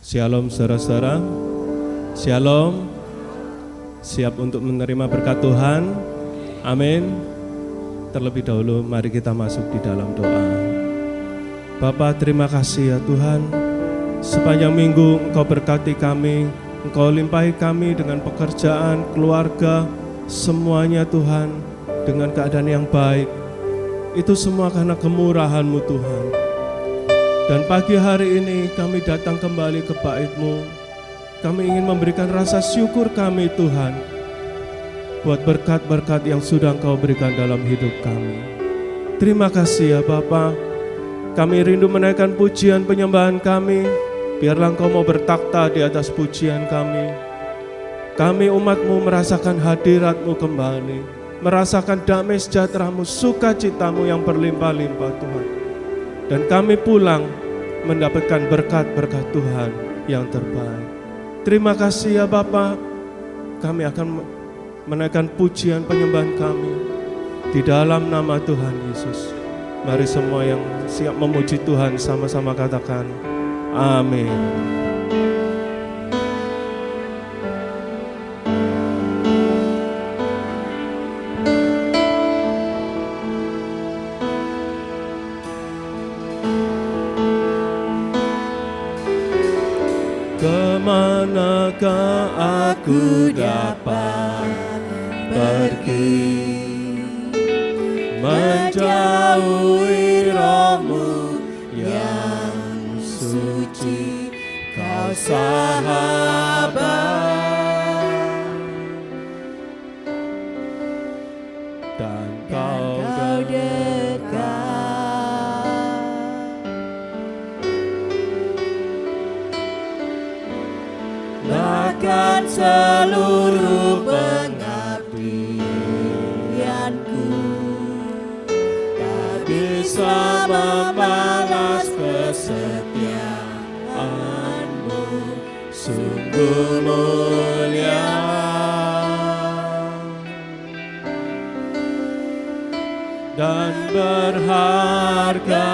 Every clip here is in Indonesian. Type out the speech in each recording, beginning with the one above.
Shalom saudara-saudara. Shalom. Siap untuk menerima berkat Tuhan? Amin. Terlebih dahulu mari kita masuk di dalam doa. Bapa, terima kasih ya Tuhan. Sepanjang minggu Engkau berkati kami, Engkau limpahi kami dengan pekerjaan, keluarga, semuanya Tuhan, dengan keadaan yang baik. Itu semua karena kemurahan-Mu Tuhan. Dan pagi hari ini kami datang kembali ke bait-Mu. Kami ingin memberikan rasa syukur kami Tuhan, buat berkat-berkat yang sudah Engkau berikan dalam hidup kami. Terima kasih ya Bapa. Kami rindu menaikkan pujian penyembahan kami. Biarlah Engkau mau bertakhta di atas pujian kami. Kami umat-Mu merasakan hadirat-Mu kembali, merasakan damai sejahtera-Mu, sukacita-Mu yang berlimpah-limpah Tuhan. Dan kami pulang mendapatkan berkat-berkat Tuhan yang terbaik. Terima kasih ya Bapa. Kami akan menaikkan pujian penyembahan kami di dalam nama Tuhan Yesus. Mari semua yang siap memuji Tuhan sama-sama katakan amin. Kemanakah aku dapat pergi, menjauhi Roh-Mu yang suci, Kau sahabat, dan Kau dekat. Bahkan seluruh pengabdianku tak bisa membalas kesetiaan-Mu, sungguh mulia dan berharga,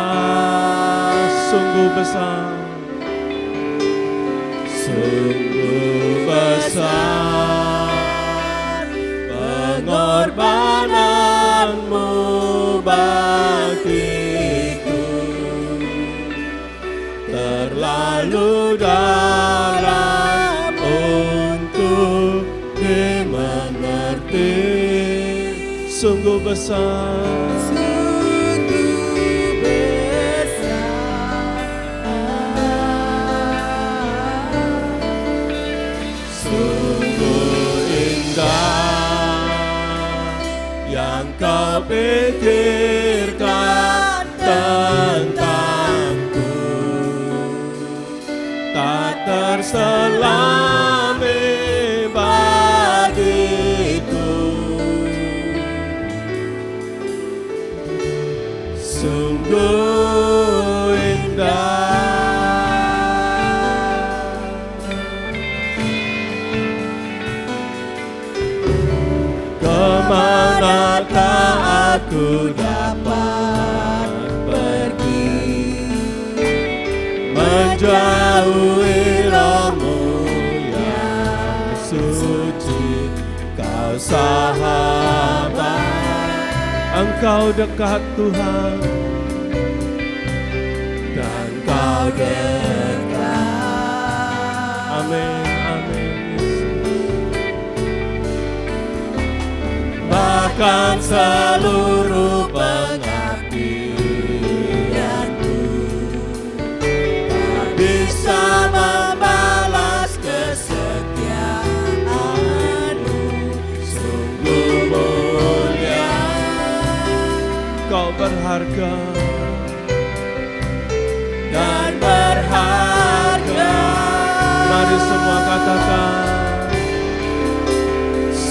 sungguh besar, sungguh besar pengorbanan-Mu bagiku, terlalu dalam untuk dimengerti, sungguh besar. Kau pikirkan tentangku, tak terselami bagiku, sungguh indah. Kemanakah aku dapat pergi, menjauhi Roh-Mu yang suci, Kau sahabat, Engkau dekat Tuhan, dan Kau dekat. Amin. Bahkan seluruh pengabdianku tak bisa membalas kesetiaan-Mu, sungguh mulia, Kau berharga dan berharga. Mari semua katakan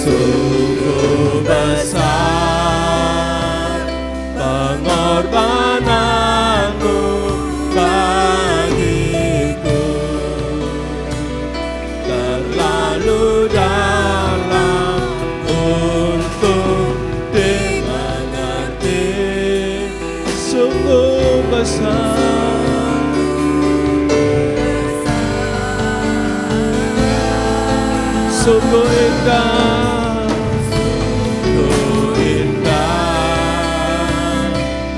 sungguh besar pengorbanan-Mu bagiku, terlalu dalam untuk dimengerti, sungguh besar sungguh indah, sungguh indah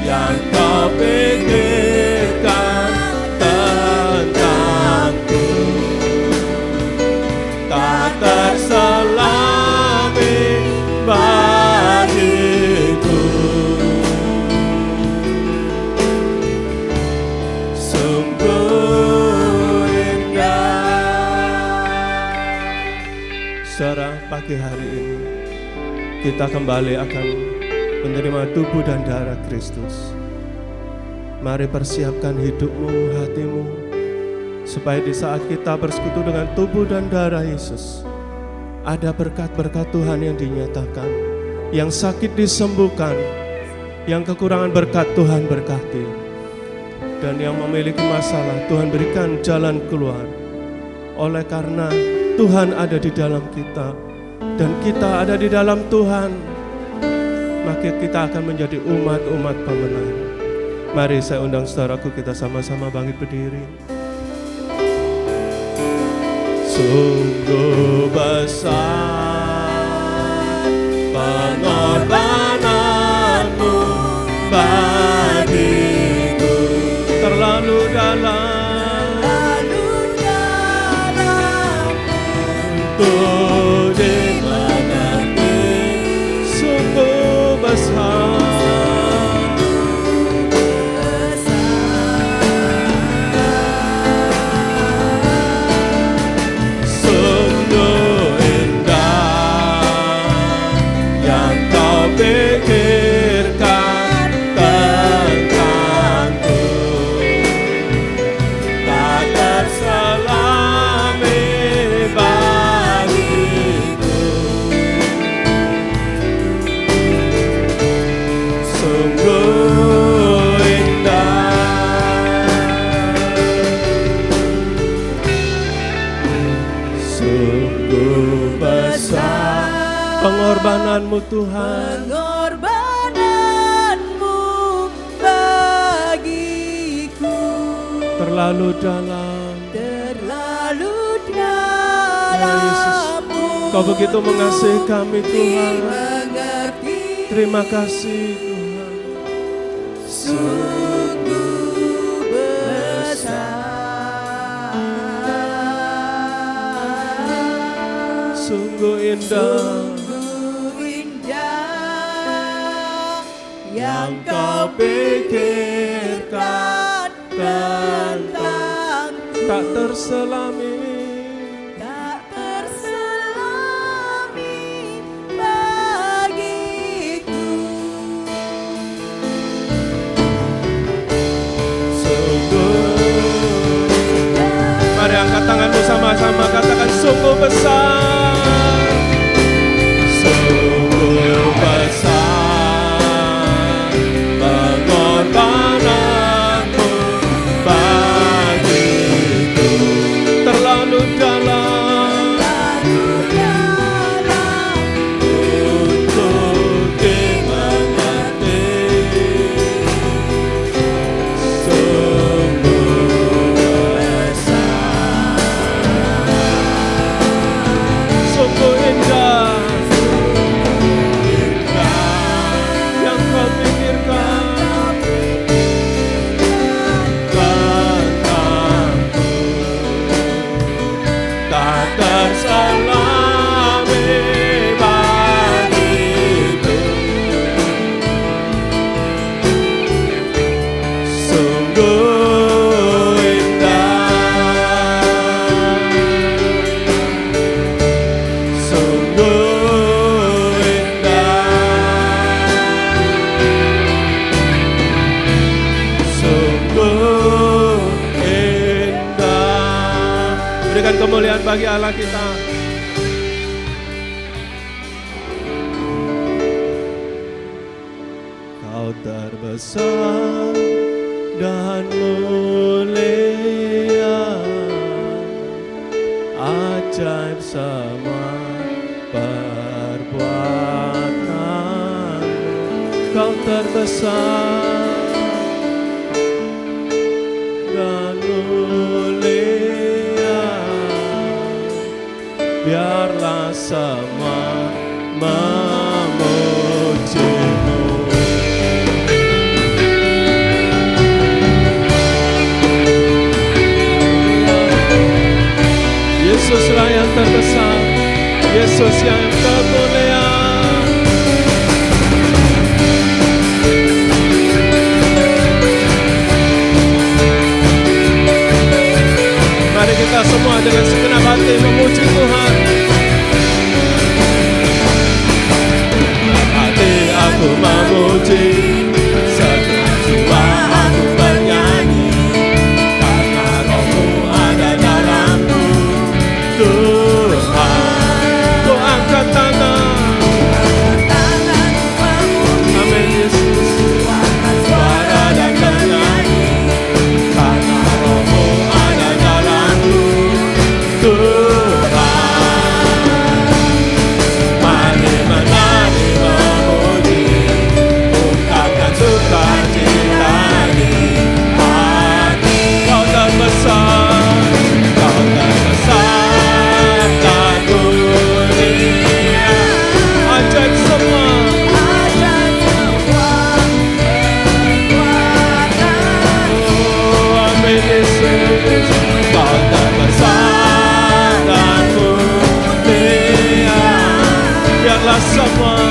yang kau pikirkan tentangku, tak terselami bagiku. Sungguh indah. Saudara, pagi hari ini kita kembali akan menerima tubuh dan darah Kristus. Mari persiapkan hidupmu, hatimu, supaya di saat kita bersekutu dengan tubuh dan darah Yesus, ada berkat-berkat Tuhan yang dinyatakan, yang sakit disembuhkan, yang kekurangan berkat Tuhan berkati, dan yang memiliki masalah Tuhan berikan jalan keluar. Oleh karena Tuhan ada di dalam kita dan kita ada di dalam Tuhan, maka kita akan menjadi umat-umat pemenang. Mari saya undang saudaraku, kita sama-sama bangkit berdiri. Sungguh besar pengorbananmu bagiku, terlalu dalam untuk dimengerti. Sungguh besar, sungguh indah yang kau pikirkan tentangku, tak terselami bagiku. Sungguh indah, sungguh besar pengorbananmu Tuhan, Pengorbananmu bagiku, terlalu dalam. Ya Yesus, Kau begitu mengasihi kami Tuhan. mengerti. Terima kasih Tuhan. Sungguh besar, Sungguh indah sungguh indah yang kau pikirkan tentangku, tak terselami. tak terselami bagiku. Sungguh, mari angkat tanganmu sama-sama, katakan sungguh besar, sungguh besar pengorbananmu bagiku, terlalu dalam untuk dimengerti. Sungguh besar, sungguh indah yang kau pikirkan tentangku, tak terselami bagiku. Sungguh indah, sungguh indah, sungguh indah. Berikan kemuliaan bagi Allah kita. Kau terbesar dan mulia, ajaib semua perbuatan. Kau terbesar dan mulia, biarlah semua memuji-Mu. Yesuslah yang terbesar, Yesus yang termulia. Mari kita semua dengan segenap hati memuji Tuhan. Hati aku memuji, segenap jiwa aku bernyanyi, karena Roh-Mu ada dalamku. Tuhan, ku angkat tangan, amin Yesus, suara dan bernyanyi, karena Roh-Mu ada dalamku. Tuhan, mari menari memuji, ungkapkan sukacita di hati. Kau terbesar, Kau terbesar. Ajaib semua, oh amin Yesus, Kau terbesar dan mulia. Biarlah semua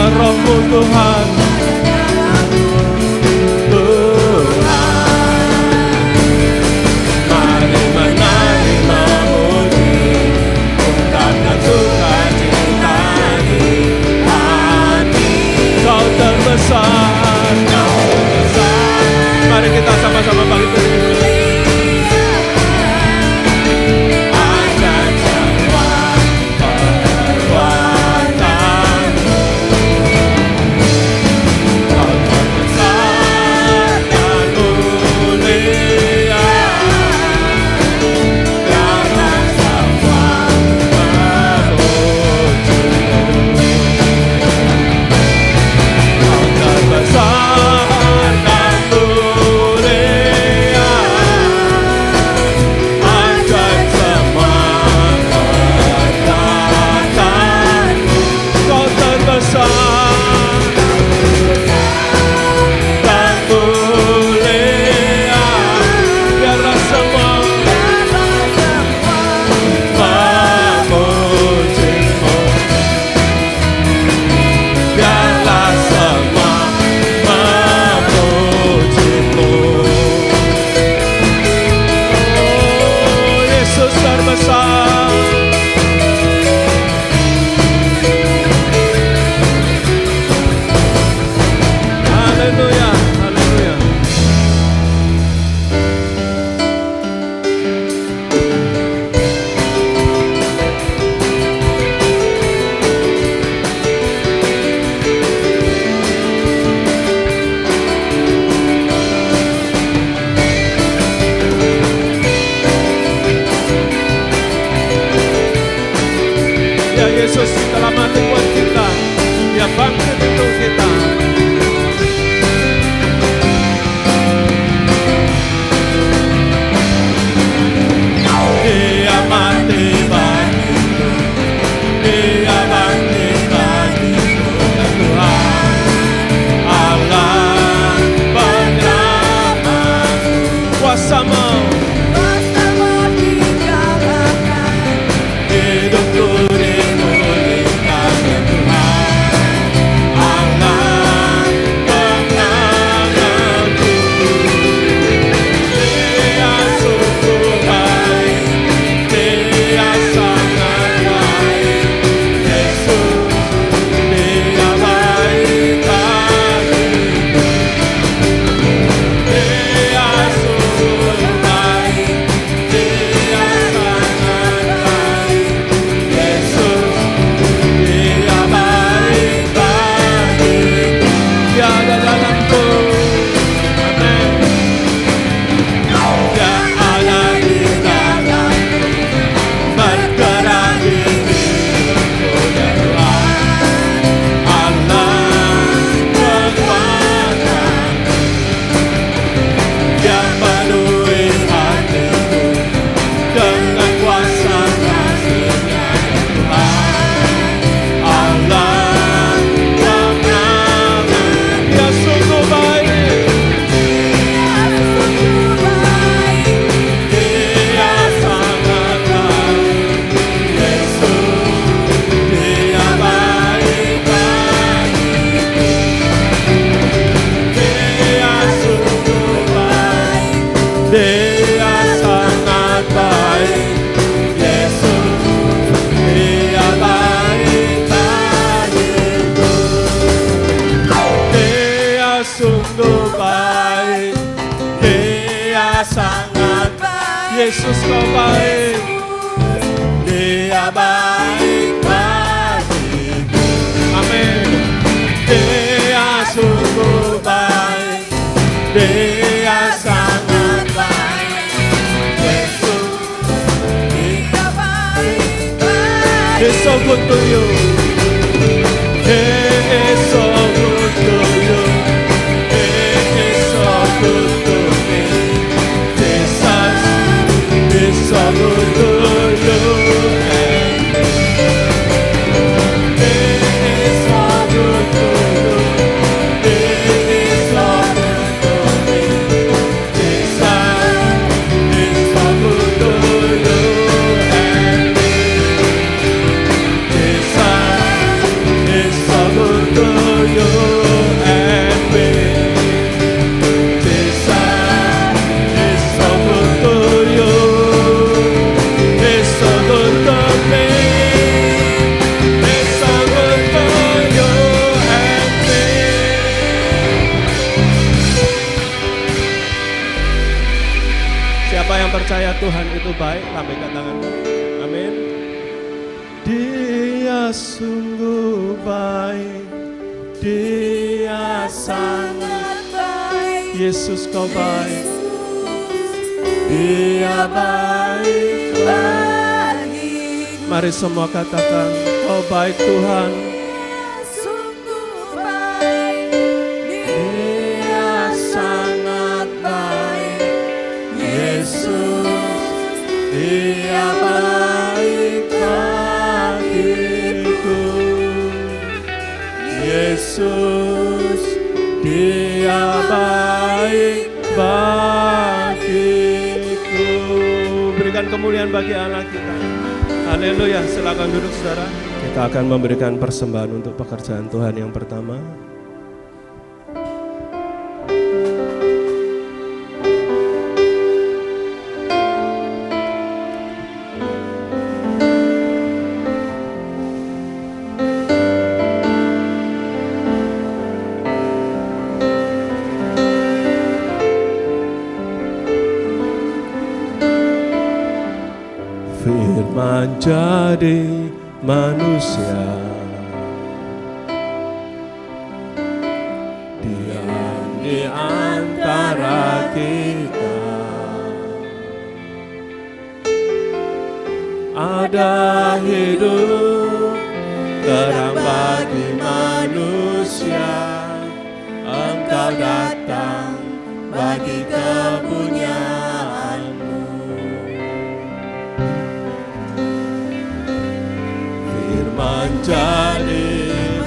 Roh-Mu Tuhan, mari menari memuji, ungkapkan sukacita di hati. Kau terbesar, Kau terbesar. Mari kita sama-sama bangkit dulu. Yesus telah mati buat kita, Dia bangkit untuk kita. Dia mati bagiku, Dia bangkit bagiku, dan Tuhan Allah penyelamatku. Kuasa-Mu hidupku dimulihkan Tuhan Allah. sungguh baik, Dia sangat baik. Yesus kau baik, Dia baik bagiku. Amin. Dia sungguh baik, Dia sangat baik. Yesus, Dia baik baik. He's so good to you. He is so good to you. He is so good to me. Jesus is so good to you. He is so good to you. He is so good to me. Jesus is so good to you and me. Jesus is so good to you and me. Jesus is so good to you. He's so good to me. He's so good to you and me. Siapa yang percaya Tuhan itu baik, lambaikan tanganmu. Amin. Dia sungguh baik, Dia sangat baik. Yesus kau baik, Dia baik bagiku. Mari semua katakan, kau baik Tuhan. Sungguh baik, Dia sangat baik. Yesus, Dia baik bagiku. Yesus, Dia baik bagiku. Berikan kemuliaan bagi Allah kita. Haleluya. Silakan duduk saudara. Kita akan memberikan persembahan untuk pekerjaan Tuhan yang pertama. Firman jadi manusia, diam di antara kita. Ada hidup terang bagi manusia. Engkau datang bagi kepunyaanmu. Menjadi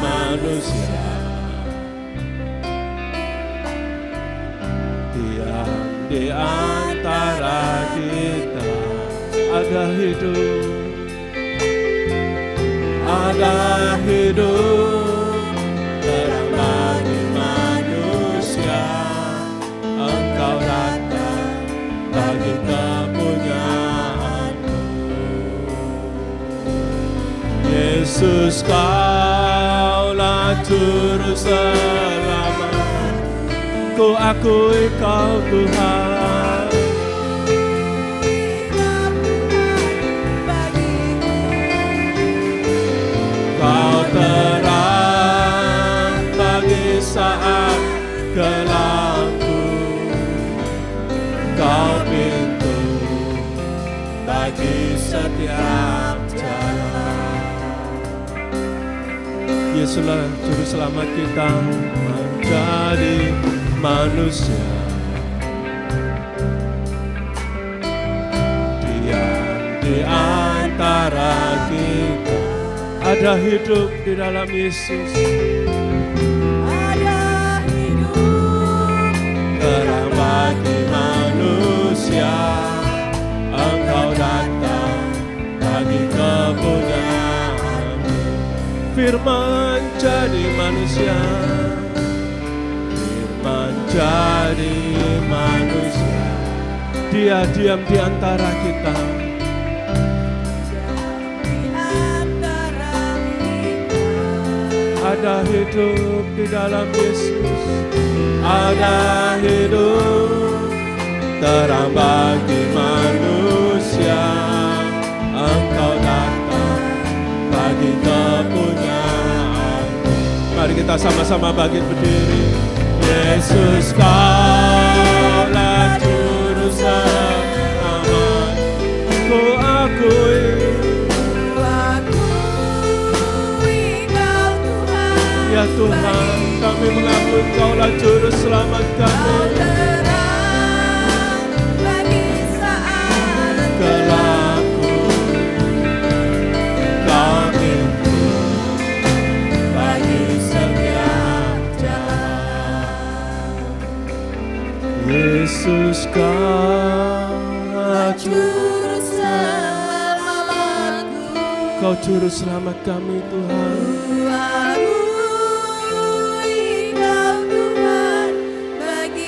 manusia, diam di antara kita. Ada hidup terang bagi manusia. Engkau datang bagi kepunyaanmu. Yesus, Kaulah Juru Selamat, ku akui Kau Tuhan. Kau terang bagi saat gelapku. Kau pintu bagi setiap jalan. Yesuslah Juru Selamat kita menjadi manusia. Diam di antara kita. Ada hidup di dalam Yesus. ada hidup Terang bagi manusia. Engkau datang bagi kepunyaanmu. Firman jadi manusia. Firman jadi manusia. Dia diam di antara kita. Ada hidup di dalam Yesus, ada hidup terang bagi manusia. Engkau datang bagi kepunyaan. Mari kita sama-sama bangkit berdiri. Yesus, Kaulah Juru Selamat, ku akui. Ya Tuhan, kami mengakui Kaulah Juru Selamat kami. Bagi saat Gelapku, Kau pintu bagi setiap jalan. Yesus, Kaulah Juru Selamatku, Kau Juru Selamat kami Tuhan.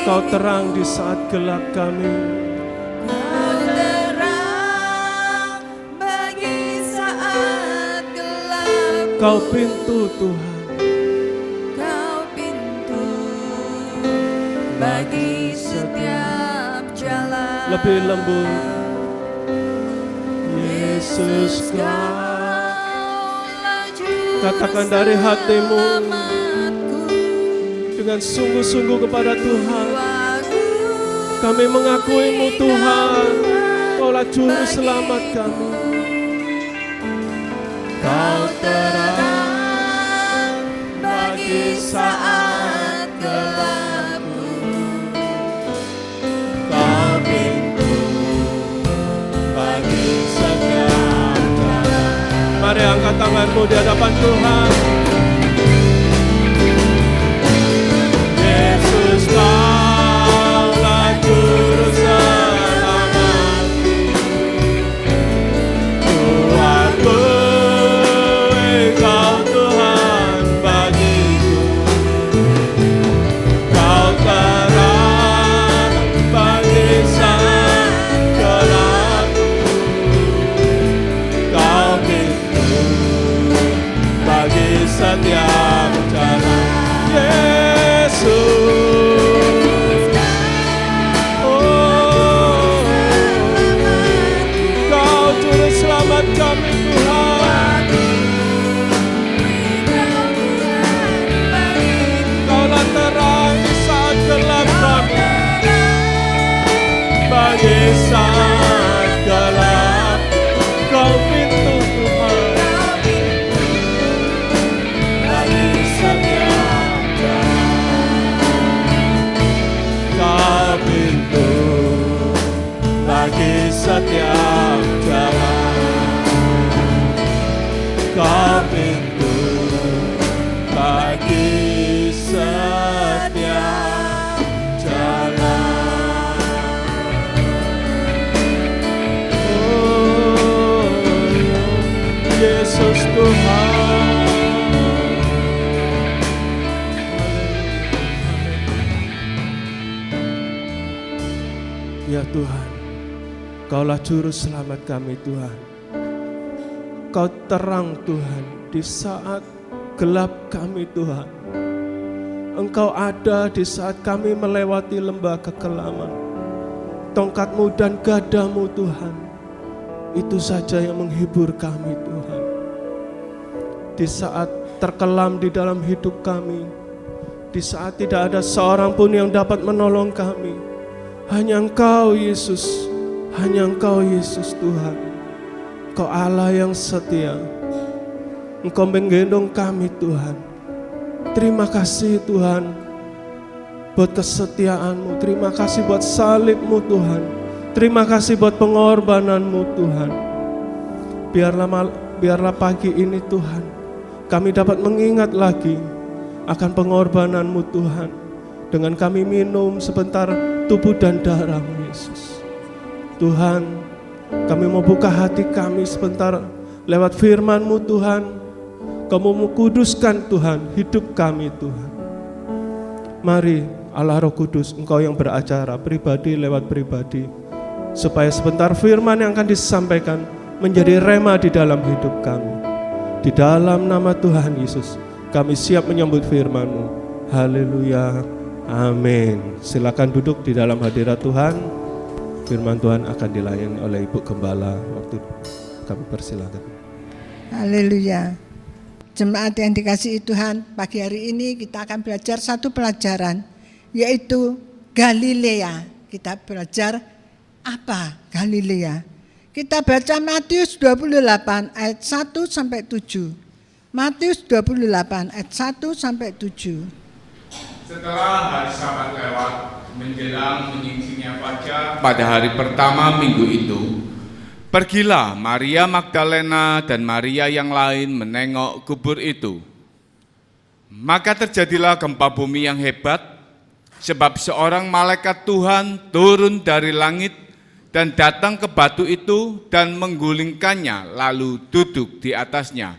Kau terang di saat gelap kami. Kau terang bagi saat gelap. Kau pintu Tuhan. Kau pintu bagi setiap jalan. Lebih lembut. Yesus, Kaulah Juru katakan dari hatimu Selamatku. dengan sungguh-sungguh kepada Tuhan. Aku Kami mengakuimu Tuhan, Kaulah Juru Selamat kami. Kau terang bagi saat gelapku. Kau pintu bagi setiap jalan. Mari angkat tanganmu di hadapan Tuhan. Yesus, Kaulah Juru Selamat, ku akui Kau Tuhan bagiku. Kau terang bagi saat gelapku. Kau pintu bagi setiap jalan. Yesus, oh, Kau Juru Selamat kami Tuhan. Kaulah terang di saat gelap kami. Bagi saat gelap, Kau pintu Tuhan. Bagi setiap Kau pintu bagi setiap jalan. Kau pintu bagi setiap jalan. Oh, Yesus Tuhan. Ya Tuhan, Kaulah Juru Selamat kami Tuhan. Kau terang Tuhan di saat gelap kami Tuhan. Engkau ada di saat kami melewati lembah kekelaman. Tongkat-Mu dan gadamu Tuhan, itu saja yang menghibur kami Tuhan. Di saat terkelam di dalam hidup kami, di saat tidak ada seorang pun yang dapat menolong kami, hanya Engkau Yesus, hanya Engkau Yesus Tuhan. Engkau Allah yang setia. Engkau menggendong kami Tuhan. Terima kasih Tuhan buat kesetiaan-Mu. Terima kasih buat salib-Mu Tuhan. Terima kasih buat pengorbanan-Mu Tuhan. Biarlah pagi ini Tuhan, kami dapat mengingat lagi akan pengorbanan-Mu Tuhan. Dengan kami minum sebentar tubuh dan darah-Mu Yesus. Tuhan, kami mau buka hati kami sebentar lewat firman-Mu Tuhan. Kamu mau kuduskan Tuhan hidup kami Tuhan. Mari Allah Roh Kudus, Engkau yang beracara pribadi lewat pribadi, supaya sebentar firman yang akan disampaikan menjadi rema di dalam hidup kami. Di dalam nama Tuhan Yesus Kami siap menyambut firman-Mu. Haleluya. Amin. Silakan duduk di dalam hadirat Tuhan. Firman Tuhan akan dilayani oleh Ibu Gembala. Waktu kami persilakan. Haleluya. Jemaat yang dikasihi Tuhan, pagi hari ini kita akan belajar satu pelajaran, yaitu Galilea. Kita belajar apa Galilea? Kita baca Matius 28 ayat 1 sampai 7. Matius 28 ayat 1 sampai 7. Setelah hari Sabat lewat, menjelang menyingsingnya fajar pada hari pertama minggu itu, pergilah Maria Magdalena dan Maria yang lain menengok kubur itu. Maka terjadilah gempa bumi yang hebat, sebab seorang malaikat Tuhan turun dari langit dan datang ke batu itu dan menggulingkannya, lalu duduk di atasnya.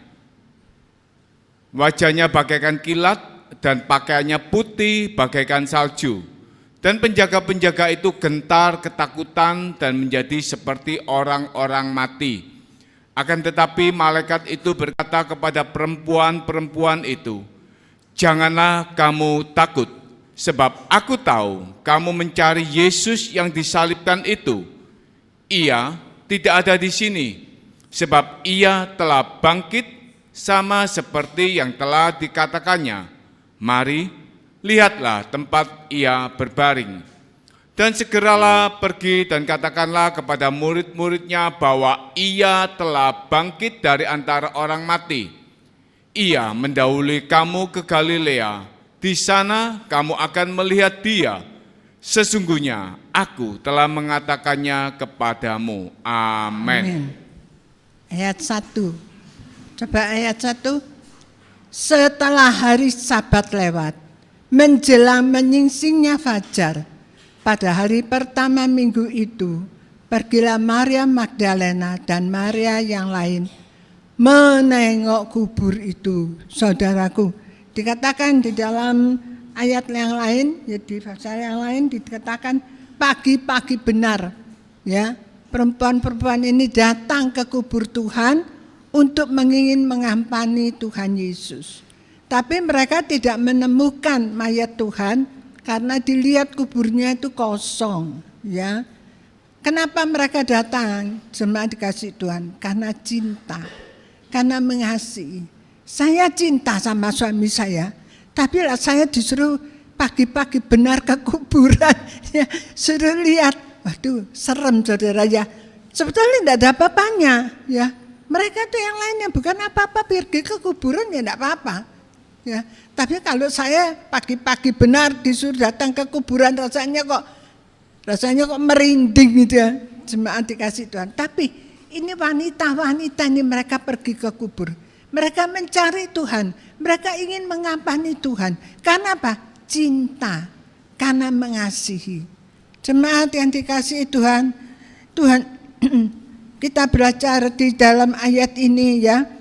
Wajahnya bagaikan kilat dan pakaiannya putih bagaikan salju. Dan penjaga-penjaga itu gentar ketakutan dan menjadi seperti orang-orang mati. Akan tetapi malaikat itu berkata kepada perempuan-perempuan itu, "Janganlah kamu takut, sebab aku tahu kamu mencari Yesus yang disalibkan itu. Ia tidak ada di sini, sebab ia telah bangkit sama seperti yang telah dikatakannya. Mari, lihatlah tempat ia berbaring." Dan segeralah pergi dan katakanlah kepada murid-muridnya bahwa ia telah bangkit dari antara orang mati. Ia mendahului kamu ke Galilea, di sana kamu akan melihat dia. Sesungguhnya aku telah mengatakannya kepadamu. Amin. Ayat 1. Coba ayat 1. Setelah hari Sabat lewat, menjelang menyingsingnya fajar, pada hari pertama minggu itu, pergilah Maria Magdalena dan Maria yang lain menengok kubur itu. Saudaraku, dikatakan di dalam ayat yang lain, ya di pasal yang lain dikatakan pagi-pagi benar, ya perempuan-perempuan ini datang ke kubur Tuhan untuk mengingin mengampani Tuhan Yesus. Tapi mereka tidak menemukan mayat Tuhan karena dilihat kuburnya itu kosong, ya. Kenapa mereka datang? Jemaat dikasih Tuhan, karena cinta, karena mengasihi. Saya cinta sama suami saya, tapi lah saya disuruh pagi-pagi benar ke kuburan, ya, suruh lihat. Waduh, serem saudara ya. Sebetulnya tidak ada apa-apanya, ya. Mereka tuh yang lainnya bukan apa-apa, pergi ke kuburan ya tidak apa-apa. Ya, tapi kalau saya pagi-pagi benar disuruh datang ke kuburan rasanya kok merinding gitu ya, jemaat dikasih Tuhan. Tapi ini wanita-wanita ini mereka pergi ke kubur. Mereka mencari Tuhan, mereka ingin mengampani Tuhan. Karena apa? Cinta, karena mengasihi. Jemaat yang dikasihi Tuhan, kita belajar di dalam ayat ini ya.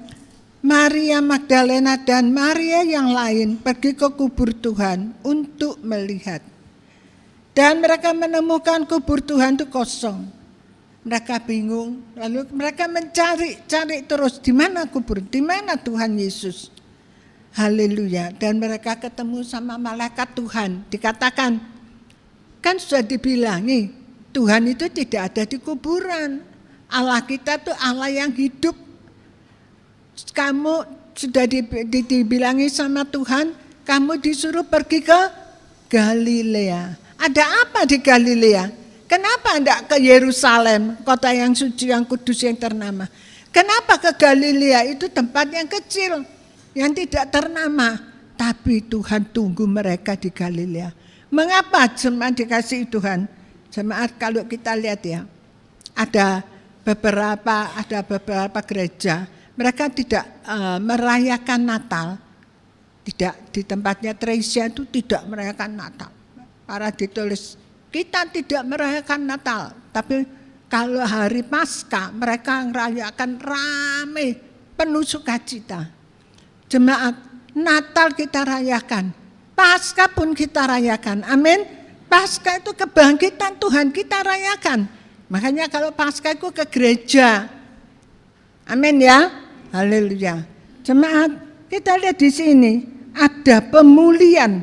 Maria Magdalena dan Maria yang lain pergi ke kubur Tuhan untuk melihat. Dan mereka menemukan kubur Tuhan itu kosong. Mereka bingung, lalu mereka cari terus di mana kubur, di mana Tuhan Yesus. Haleluya. Dan mereka ketemu sama malaikat Tuhan. Dikatakan, kan sudah dibilangi, Tuhan itu tidak ada di kuburan. Allah kita tuh Allah yang hidup. Kamu sudah dibilangi sama Tuhan, kamu disuruh pergi ke Galilea. Ada apa di Galilea? Kenapa tidak ke Yerusalem, kota yang suci, yang kudus, yang ternama? Kenapa ke Galilea? Itu tempat yang kecil, yang tidak ternama. Tapi Tuhan tunggu mereka di Galilea. Mengapa jemaat dikasihi Tuhan? Jemaat kalau kita lihat ya, ada beberapa gereja, mereka tidak merayakan Natal. Tidak, di tempatnya Tresia itu tidak merayakan Natal. Para ditulis, kita tidak merayakan Natal. Tapi kalau hari Paskah, mereka merayakan rame, penuh sukacita. Jemaat, Natal kita rayakan, Paskah pun kita rayakan. Amin. Paskah itu kebangkitan Tuhan kita rayakan. Makanya kalau Paskah itu ke gereja. Amin ya. Haleluya. Jemaat, Kita lihat di sini ada pemulihan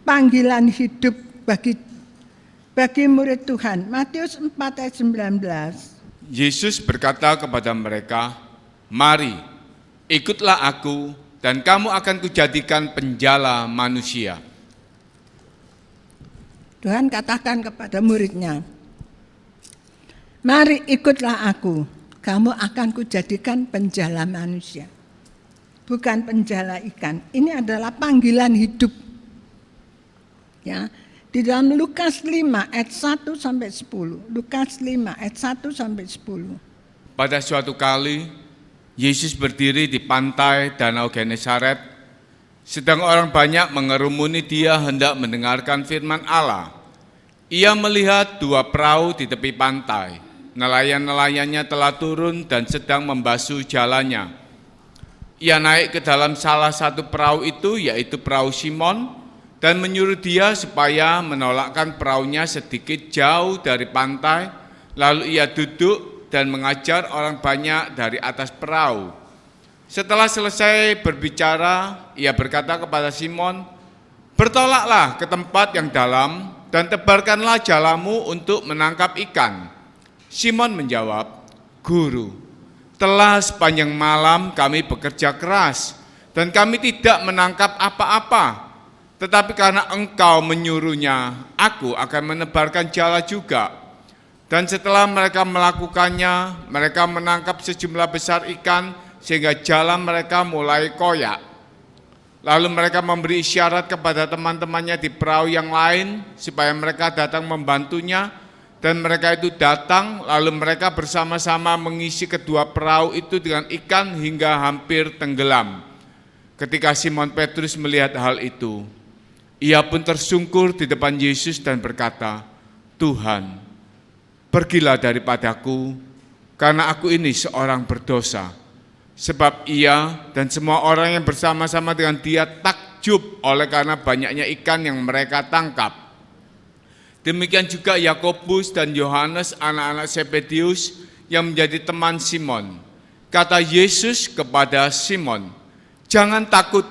panggilan hidup bagi murid Tuhan. Matius 4 ayat 19. Yesus berkata kepada mereka, "Mari, ikutlah aku, dan kamu akan kujadikan penjala manusia." Tuhan katakan kepada muridnya, "Mari ikutlah aku, kamu akan kujadikan penjala manusia." Bukan penjala ikan. Ini adalah panggilan hidup. Ya, di dalam Lukas 5 ayat 1 sampai 10. Lukas 5 ayat 1 sampai 10. Pada suatu kali, Yesus berdiri di pantai Danau Genesaret, sedang orang banyak mengerumuni dia hendak mendengarkan firman Allah. Ia melihat 2 perahu di tepi pantai. Nelayan-nelayannya telah turun dan sedang membasuh jalannya. Ia naik ke dalam salah satu perahu itu, yaitu perahu Simon, dan menyuruh dia supaya menolakkan perahunya sedikit jauh dari pantai. Lalu ia duduk dan mengajar orang banyak dari atas perahu. Setelah selesai berbicara, ia berkata kepada Simon, "Bertolaklah ke tempat yang dalam dan tebarkanlah jalamu untuk menangkap ikan." Simon menjawab, "Guru, telah sepanjang malam kami bekerja keras dan kami tidak menangkap apa-apa. Tetapi karena engkau menyuruhnya, aku akan menebarkan jala juga." Dan setelah mereka melakukannya, mereka menangkap sejumlah besar ikan sehingga jala mereka mulai koyak. Lalu mereka memberi isyarat kepada teman-temannya di perahu yang lain supaya mereka datang membantunya. Dan mereka itu datang, lalu mereka bersama-sama mengisi kedua perahu itu dengan ikan hingga hampir tenggelam. Ketika Simon Petrus melihat hal itu, ia pun tersungkur di depan Yesus dan berkata, "Tuhan, pergilah daripadaku, karena aku ini seorang berdosa." Sebab ia dan semua orang yang bersama-sama dengan dia takjub oleh karena banyaknya ikan yang mereka tangkap. Demikian juga Yakobus dan Yohanes, anak-anak Zebedius yang menjadi teman Simon. Kata Yesus kepada Simon, "Jangan takut,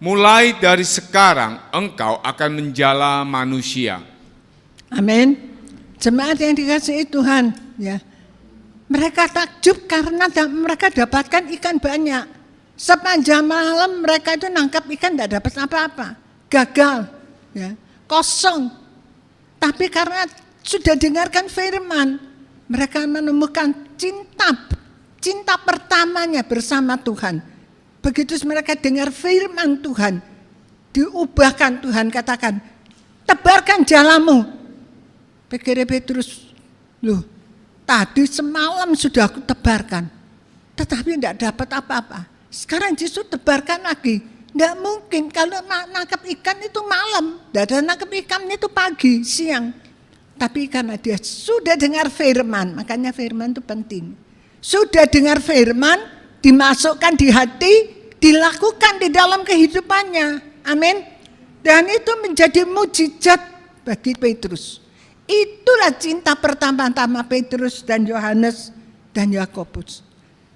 mulai dari sekarang engkau akan menjala manusia." Amin. Jemaat yang dikasihi Tuhan, ya. Mereka takjub karena mereka dapatkan ikan banyak. Sepanjang malam mereka itu nangkap ikan tidak dapat apa-apa, gagal, ya, kosong. Tapi karena sudah dengarkan firman, mereka menemukan cinta pertamanya bersama Tuhan. Begitu mereka dengar firman Tuhan, diubahkan Tuhan katakan, "Tebarkan jalamu." Pikir Petrus, "Loh, tadi semalam sudah aku tebarkan, tetapi tidak dapat apa-apa. Sekarang justru tebarkan lagi." Tidak mungkin, kalau nangkap ikan itu malam, tidak ada nangkap ikan itu pagi, siang. Tapi karena dia sudah dengar firman, makanya firman itu penting. Sudah dengar firman, dimasukkan di hati, dilakukan di dalam kehidupannya. Amin. Dan itu menjadi mujizat bagi Petrus. Itulah cinta pertama-tama Petrus dan Yohanes dan Yakobus.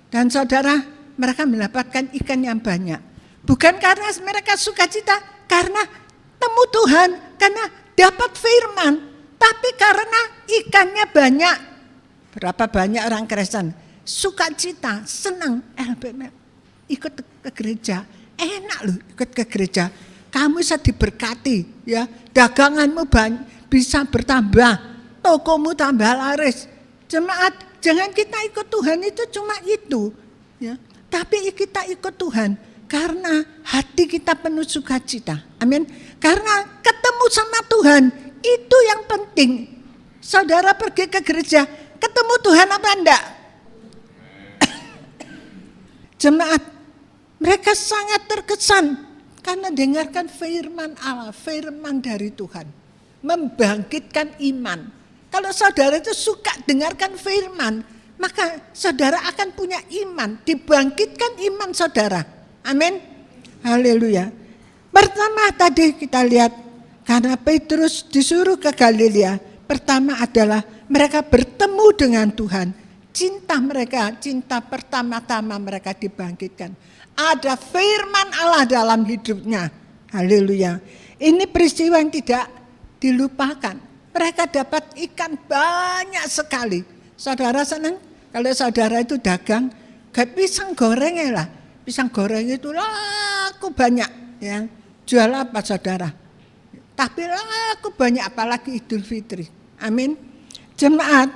Dan saudara, mereka mendapatkan ikan yang banyak. Bukan karena mereka sukacita, karena temu Tuhan, karena dapat firman, tapi karena ikannya banyak. Berapa banyak orang Kristen sukacita, senang, ikut ke gereja, enak loh ikut ke gereja. Kamu bisa diberkati, ya, daganganmu bisa bertambah, tokomu tambah laris. Jemaat, jangan kita ikut Tuhan itu cuma itu, ya, tapi kita ikut Tuhan karena hati kita penuh sukacita. Amin. Karena ketemu sama Tuhan, itu yang penting. Saudara pergi ke gereja, ketemu Tuhan apa enggak? Jemaat, mereka sangat terkesan karena dengarkan firman Allah, firman dari Tuhan. Membangkitkan iman. Kalau saudara itu suka dengarkan firman, maka saudara akan punya iman, dibangkitkan iman saudara. Amin. Haleluya. Pertama tadi kita lihat, karena Petrus disuruh ke Galilea, pertama adalah mereka bertemu dengan Tuhan. cinta mereka, cinta pertama-tama mereka dibangkitkan. Ada firman Allah dalam hidupnya. Haleluya. Ini peristiwa yang tidak dilupakan. Mereka dapat ikan banyak sekali. Saudara senang kalau saudara itu dagang, kayak pisang goreng ya lah. Pisang goreng itu laku banyak. Ya. Jual apa saudara? Tapi laku banyak, apalagi Idul Fitri. Amin. Jemaat,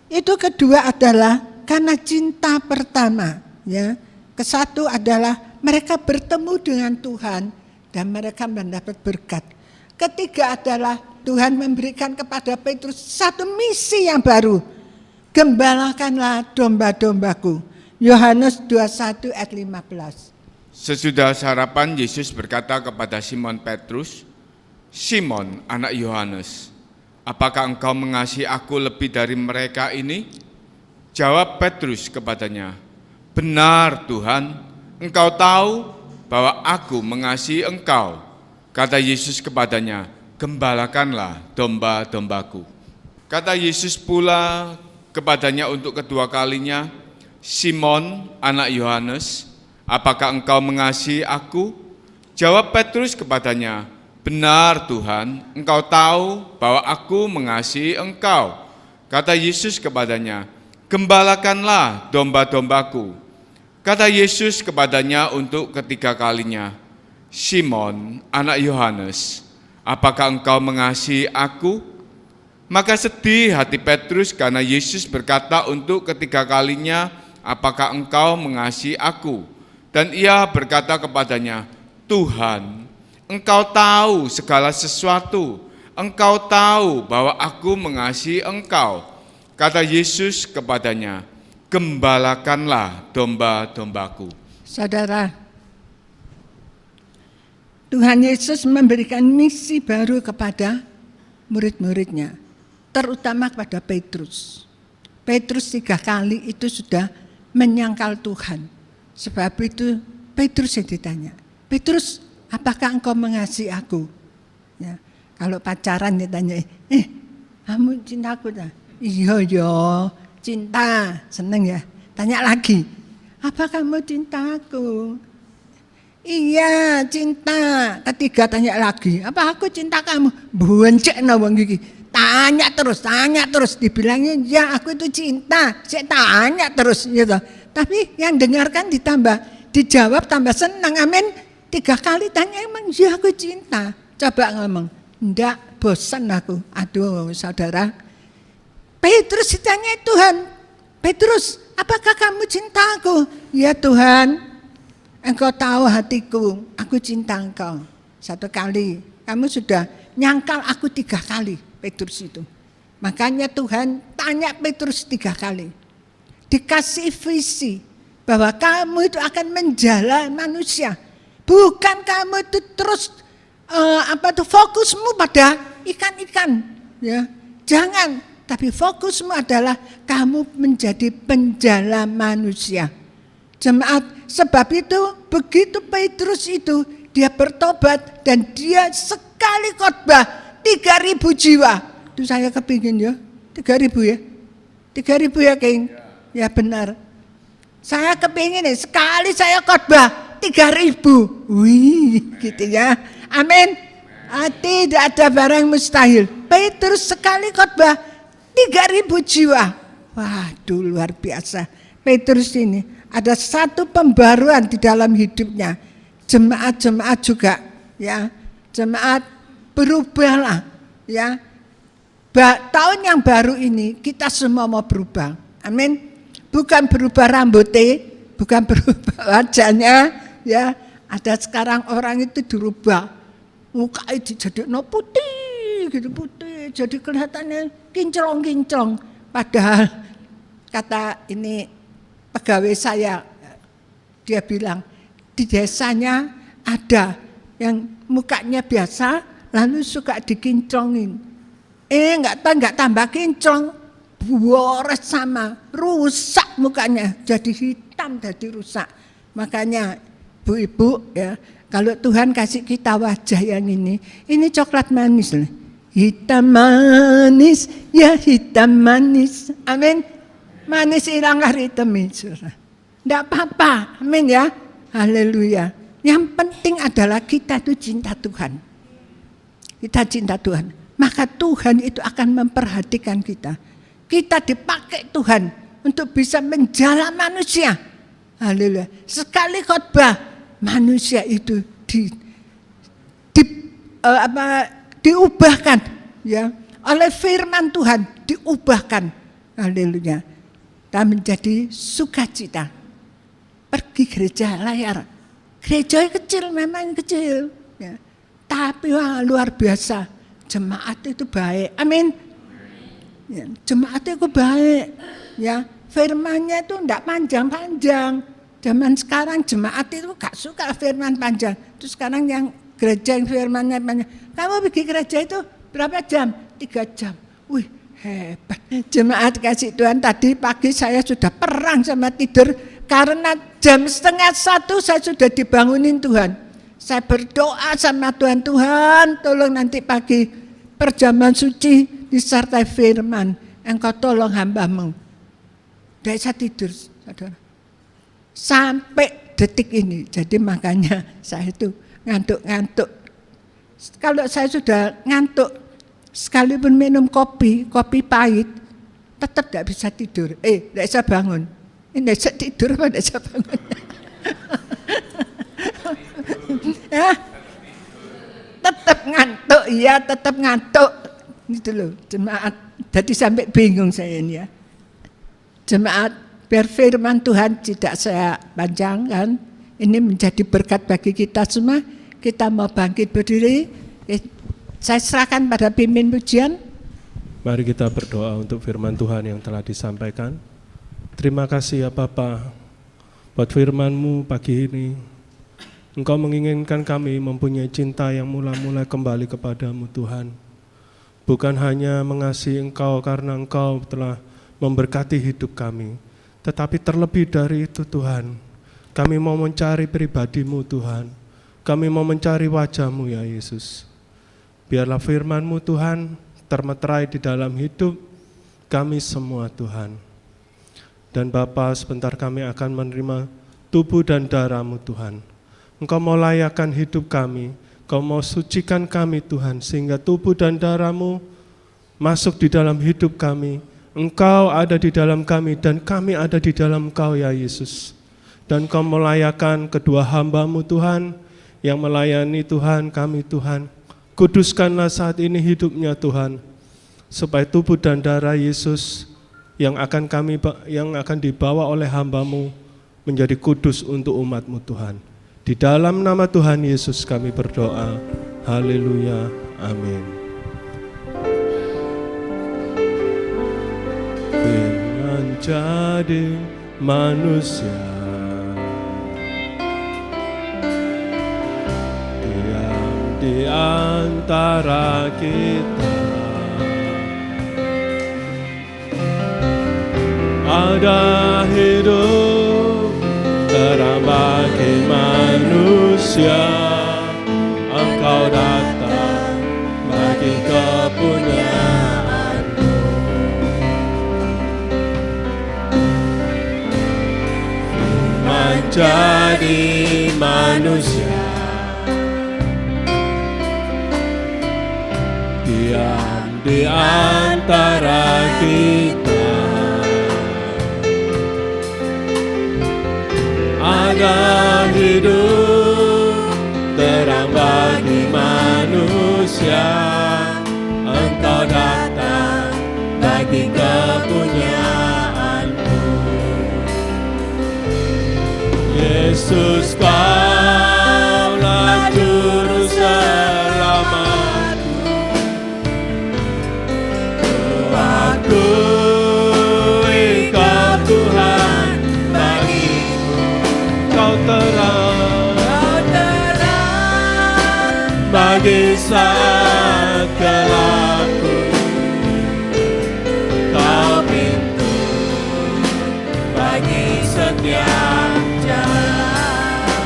itu kedua adalah karena cinta pertama. Ya. Kesatu adalah mereka bertemu dengan Tuhan dan mereka mendapat berkat. Ketiga adalah Tuhan memberikan kepada Petrus satu misi yang baru. Gembalakanlah domba-dombaku. Yohanes 21 ayat 15. Sesudah sarapan, Yesus berkata kepada Simon Petrus, "Simon, anak Yohanes, apakah engkau mengasihi aku lebih dari mereka ini?" Jawab Petrus kepadanya, "Benar Tuhan, engkau tahu bahwa aku mengasihi engkau." Kata Yesus kepadanya, "Gembalakanlah domba-dombaku." Kata Yesus pula kepadanya untuk kedua kalinya, "Simon, anak Yohanes, apakah engkau mengasihi aku?" Jawab Petrus kepadanya, "Benar Tuhan, engkau tahu bahwa aku mengasihi engkau." Kata Yesus kepadanya, "Gembalakanlah domba-dombaku." Kata Yesus kepadanya untuk ketiga kalinya, "Simon, anak Yohanes, apakah engkau mengasihi aku?" Maka sedih hati Petrus karena Yesus berkata untuk ketiga kalinya, "Apakah engkau mengasihi aku?" Dan ia berkata kepadanya, "Tuhan, engkau tahu segala sesuatu, engkau tahu bahwa aku mengasihi engkau." Kata Yesus kepadanya, "Gembalakanlah domba-dombaku." Saudara, Tuhan Yesus memberikan misi baru kepada murid-muridnya, terutama kepada Petrus. Petrus 3 kali itu sudah menyangkal Tuhan. Sebab itu Petrus yang ditanya, "Petrus, apakah engkau mengasihi aku?" Ya, kalau pacaran ditanya, "Kamu cinta aku tak?" "Iya, cinta." Seneng ya. Tanya lagi, "Apa kamu cinta aku?" "Iya, cinta." Ketiga tanya lagi, "Apa aku cinta kamu?" Boncekno wong iki. Tanya terus, dibilangnya, "Ya, aku itu cinta." Saya tanya terus gitu. Tapi yang dengarkan ditambah, dijawab tambah senang. Amin. 3 kali tanya, "Emang ya aku cinta?" Coba ngomong, "Enggak, bosan aku." Aduh, saudara. Petrus ditanya Tuhan, "Petrus, apakah kamu cinta aku?" "Ya Tuhan, engkau tahu hatiku, aku cinta engkau." 1 kali, kamu sudah nyangkal aku 3 kali, Petrus itu. Makanya Tuhan tanya Petrus 3 kali. Dikasih visi bahwa kamu itu akan menjala manusia. Bukan kamu itu terus fokusmu pada ikan-ikan. Ya. Jangan, tapi fokusmu adalah kamu menjadi penjala manusia. Jemaat, sebab itu begitu Petrus itu dia bertobat dan dia sekali khotbah 3.000 jiwa. Itu saya kepingin ya, 3.000 ya. 3.000 ya King. Ya benar. Saya kepingin nih, sekali saya khotbah 3.000. Wih, gitu ya. Amin. Tidak ada barang mustahil. Petrus sekali khotbah 3.000 jiwa. Waduh, luar biasa. Petrus ini ada satu pembaruan di dalam hidupnya. Jemaat-jemaat juga, ya. Jemaat berubahlah, ya. Tahun yang baru ini kita semua mau berubah. Amin. Bukan berubah rambutnya, bukan berubah wajahnya, ya. Ada sekarang orang itu dirubah, muka itu jadi putih, gitu putih, jadi kelihatannya kinclong-kinclong. Padahal kata ini pegawai saya, dia bilang di desanya ada yang mukanya biasa, lalu suka dikinclongin. Enggak tambah kinclong. Boros sama, rusak mukanya, jadi hitam, jadi rusak. Makanya bu-ibu ya, kalau Tuhan kasih kita wajah yang ini coklat manis hitam manis, ya hitam manis. Amin. manis hilang hari temi. Tidak apa-apa, amin ya. Haleluya. Yang penting adalah kita itu cinta Tuhan. Kita cinta Tuhan. Maka Tuhan itu akan memperhatikan kita. Kita dipakai Tuhan untuk bisa menjala manusia. Haleluya. Sekali khotbah manusia itu diubahkan ya oleh firman Tuhan, diubahkan. Haleluya. Dan menjadi sukacita. Pergi gereja layar. Gereja kecil, memang kecil ya. Tapi wah, luar biasa. Jemaat itu baik. Amin. Ya, jemaat itu baik. Ya, firman-Nya itu enggak panjang-panjang. Zaman sekarang jemaat itu gak suka firman panjang. Terus sekarang yang gereja yang firman-Nya panjang. Kamu pergi gereja itu berapa jam? 3 jam. Wih, hebat. Jemaat kasih Tuhan, tadi pagi saya sudah perang sama tidur. Karena jam 12:30 saya sudah dibangunin Tuhan. Saya berdoa sama Tuhan, Tuhan tolong nanti pagi perjamuan suci disertai firman. Engkau tolong hamba-Mu. Tidak bisa tidur, saudara. Sampai detik ini. Jadi makanya saya itu ngantuk-ngantuk. Kalau saya sudah ngantuk, sekalipun minum kopi pahit, tetap tidak bisa tidur. Tidak bisa bangun. Ini tidak bisa tidur apa tidak bisa bangun. Ya, tetap ngantuk, ya tetap ngantuk. Gitu loh, jemaat. Jadi sampai bingung saya ini ya. Jemaat, biar firman Tuhan tidak saya panjangkan. Ini menjadi berkat bagi kita semua. Kita mau bangkit berdiri. Saya serahkan pada pimpin pujian. Mari kita berdoa untuk firman Tuhan yang telah disampaikan. Terima kasih ya Bapa buat firman-Mu pagi ini. Engkau menginginkan kami mempunyai cinta yang mula-mula kembali kepadamu Tuhan. Bukan hanya mengasihi Engkau karena Engkau telah memberkati hidup kami. Tetapi terlebih dari itu Tuhan, kami mau mencari pribadi-Mu Tuhan. Kami mau mencari wajah-Mu ya Yesus. Biarlah firman-Mu Tuhan termeterai di dalam hidup kami semua Tuhan. Dan Bapa, sebentar kami akan menerima tubuh dan darah-Mu Tuhan. Engkau mau layakkan hidup kami, Engkau mau sucikan kami Tuhan, sehingga tubuh dan darah-Mu masuk di dalam hidup kami. Engkau ada di dalam kami dan kami ada di dalam Engkau ya Yesus. Dan Engkau melayakkan kedua hamba-Mu Tuhan, yang melayani Tuhan kami Tuhan. Kuduskanlah saat ini hidupnya Tuhan, supaya tubuh dan darah Yesus yang akan dibawa oleh hamba-Mu menjadi kudus untuk umat-Mu Tuhan. Di dalam nama Tuhan Yesus kami berdoa. Haleluya. Amin. Firman jadi manusia, diam di antara kita. Ada hidup terang bagi manusia. Engkau datang bagi kepunyaan-Mu. Menjadi manusia, diam di antara kita. Ada hidup terang bagi manusia. Engkau datang bagi kepunyaan-Mu. Yesus, Kaulah juru selamatku. Kuakui Kau Tuhan bagiku. Kau terang bagi saat gelapku. Kau pintu bagi setiap jalan.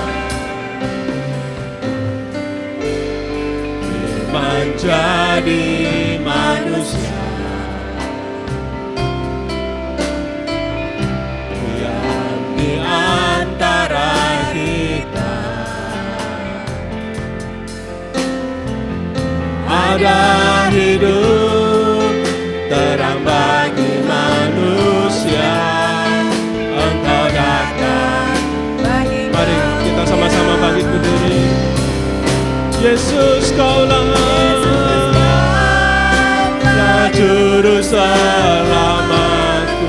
Menjadi manusia, Juru selamatku.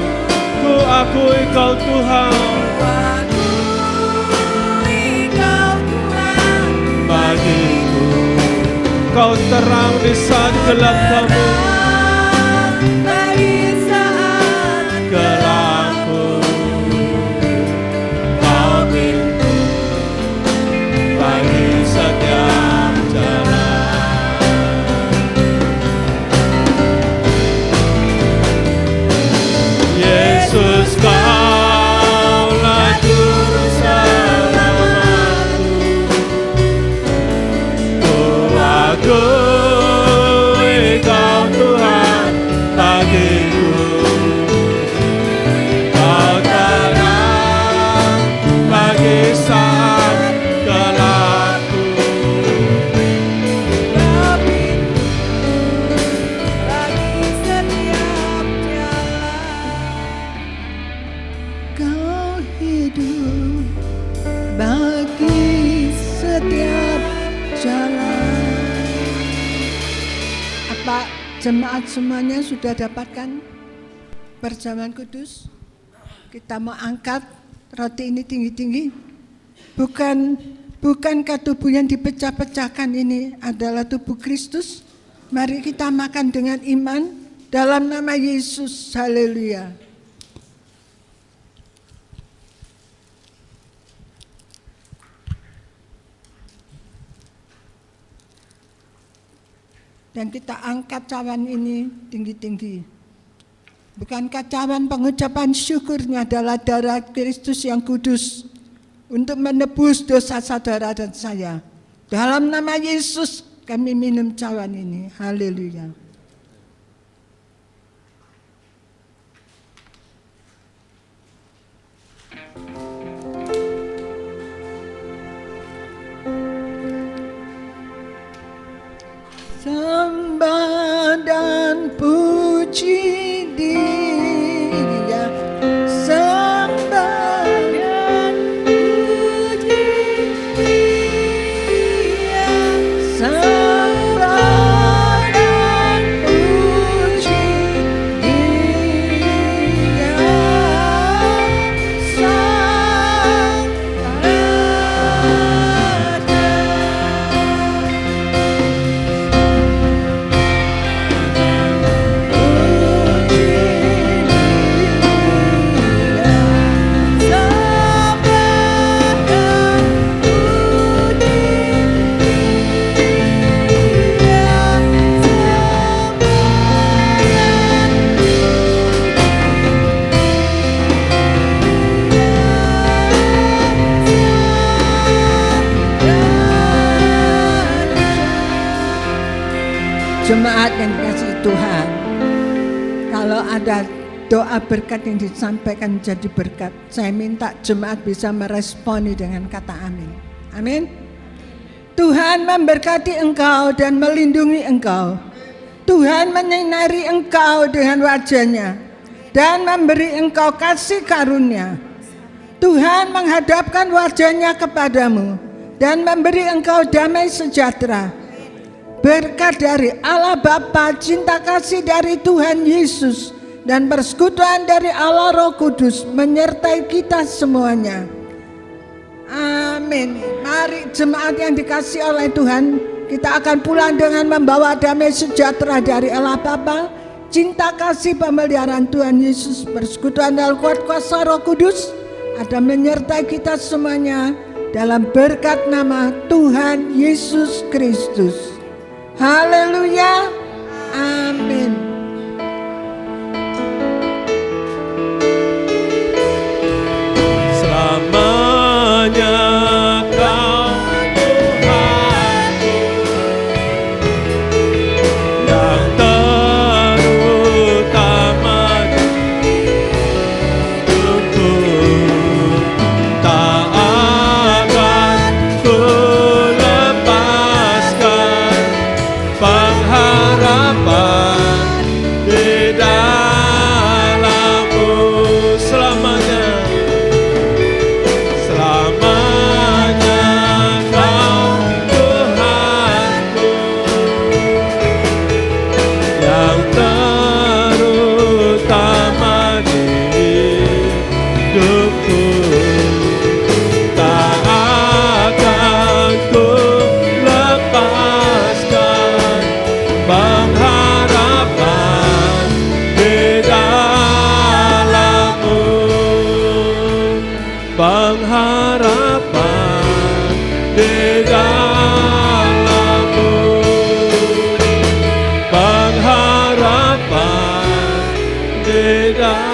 Ku akui Kau Tuhan, bagiku Kau terang di saat gelap kami, gelapku Kau pintu bagi setiap jalan. Yesus Kaulah Juru selamatku. Ku akui Kau Tuhan bagiku. Kau terang bagi saat gelapku. Kau hidup bagi setiap jalan. Apa jemaat semuanya sudah dapatkan perjamuan kudus? Kita mau angkat roti ini tinggi-tinggi. Bukankah tubuh yang dipecah-pecahkan ini adalah tubuh Kristus? Mari kita makan dengan iman dalam nama Yesus. Haleluya. Dan kita angkat cawan ini tinggi-tinggi. Bukankah cawan pengucapan syukurnya adalah darah Kristus yang kudus untuk menebus dosa saudara dan saya. Dalam nama Yesus kami minum cawan ini. Haleluya. Sembah dan puji Dia, sembah dan puji Dia, sembah dan puji Dia, Sang Jemaat yang dikasihi Tuhan, kalau ada doa berkat yang disampaikan menjadi berkat, saya minta jemaat bisa meresponi dengan kata amin. Amin. Tuhan memberkati engkau dan melindungi engkau. Tuhan menyinari engkau dengan wajah-Nya dan memberi engkau kasih karunia. Tuhan menghadapkan wajah-Nya kepadamu dan memberi engkau damai sejahtera. Berkat dari Allah Bapa, cinta kasih dari Tuhan Yesus, dan persekutuan dari Allah Roh Kudus menyertai kita semuanya. Amin. Mari jemaat yang dikasihi oleh Tuhan, kita akan pulang dengan membawa damai sejahtera dari Allah Bapa, cinta kasih pemeliharaan Tuhan Yesus, persekutuan dan kuat kuasa Roh Kudus ada menyertai kita semuanya dalam berkat nama Tuhan Yesus Kristus. Haleluya. Amin. Selamanya Kau Tuhanku yang terutama hidupku, tak akan ku lepaskan pengharapan beda